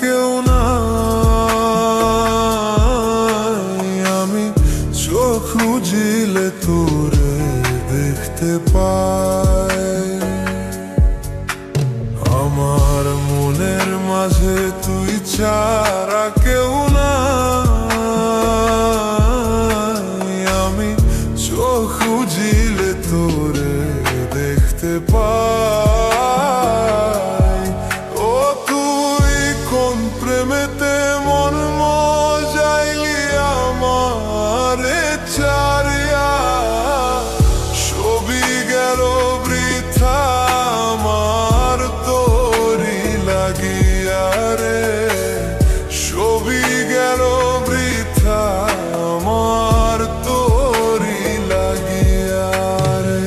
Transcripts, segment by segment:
কেউ নাই। আমি চোখ বুজিলে তোরে দেখতে পাই। আমার মনের মাঝে তুই ছাড়া কেউ নাই। আমি চোখ বুজিলে তোরে দেখতে পাই। ও তুই কোন প্রেমেতে মন মজাইলি আমারে ছাড়িয়া। সবই গেল বৃথা আমার তোরি লাগিয়া রে। সবই গেল বৃথা আমার তোরি লাগিয়া রে।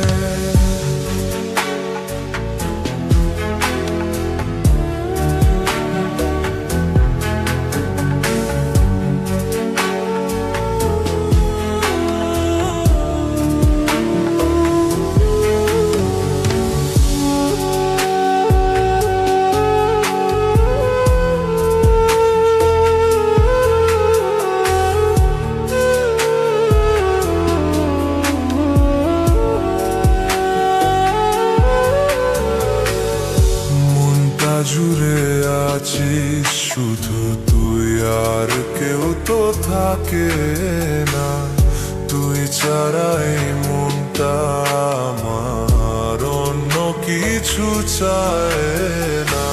জুড়ে আছিস শুধু তুই, আর কেউ তো থাকে না। তুই ছাড়া এই মনটা আমার অন্য কিছু চায় না।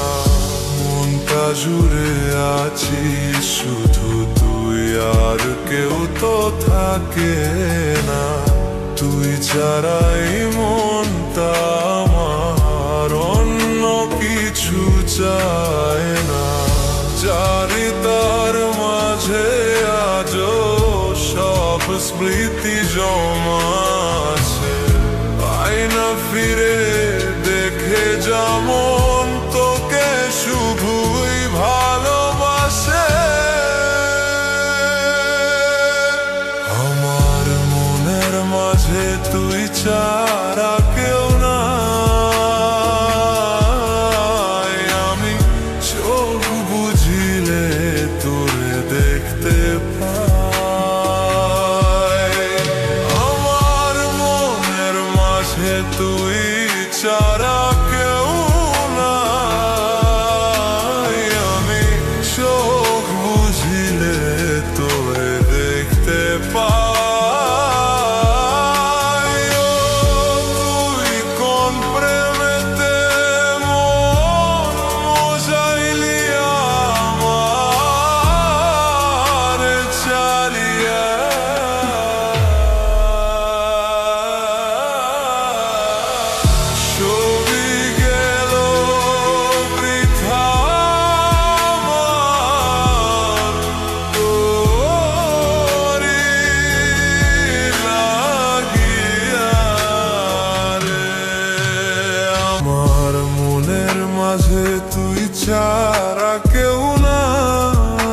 মনটা জুড়ে আছিস শুধু তুই, আর কেউ তো থাকে না। তুই ছাড়া এই মনটা আমার অন্য কিছু চায় না। জানি তার মাঝে আজও সব স্মৃতি জমা আছে। আয়না ফিরে দেখে যেমন তোকে শুধুই ভালোবাসে। আমার মনের মাঝে তুই ছাড়া কেউ নাই। আমি চোখ বুঝিলে তোরে দেখতে পাই। আমার মনের মাঝে তুই ছাড়া কেউ নাই। আমি চোখ বুঝিলে তোরে দেখতে পাই। মাঝে তুই ছাড়া কেউ নাই।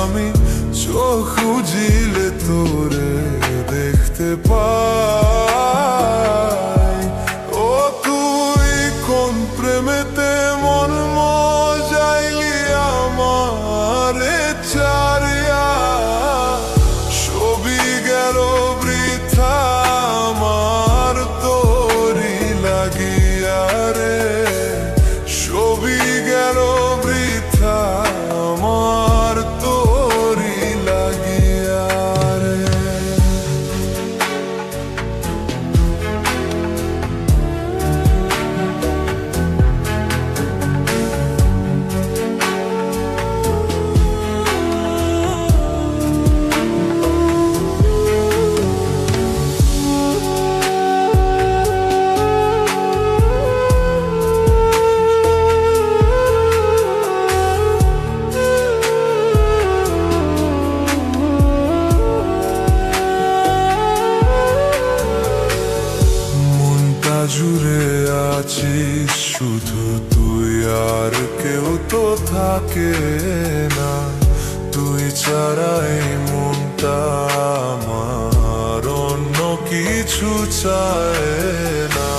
আমি চোখ বুজিলে তোরে দেখতে পাই। ও তুই কোন প্রেমেতে মন মজাইলি আমারে ছাড়িয়া। সবই গেল বৃথা আমার তোরি লাগিয়া রে। সবই গেল বৃথা আমার তোরি লাগিয়া রে। জুড়ে আছিস শুধু তুই, আর কেউ তো থাকে না। তুই ছাড়া এই মনটা আমার অন্য কিছু চায় না।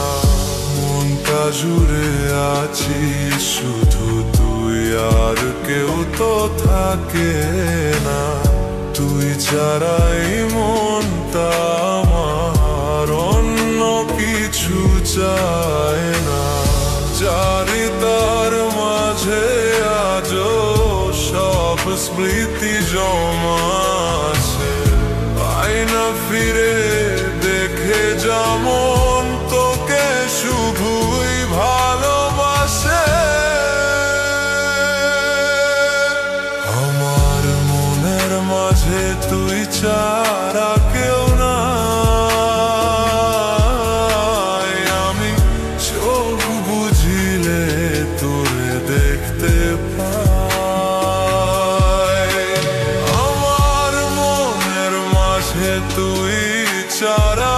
মনটা জুড়ে আছিস শুধু তুই, আর কেউ তো থাকে না। তুই ছাড়াই মনটা আমার অন্য কিছু চায় না। চারিতার মাঝে আজও সব স্মৃতি জমা আছে। আয়না ফিরে দেখে যেমন তোকে শুধুই ভালোবাসে। আমার মনের মাঝে তুই ছাড়া কেউ নাই। আমি চোখ বুঝিলে তোরে দেখতে পাই। আমার মনের মাঝে তুই ছাড়া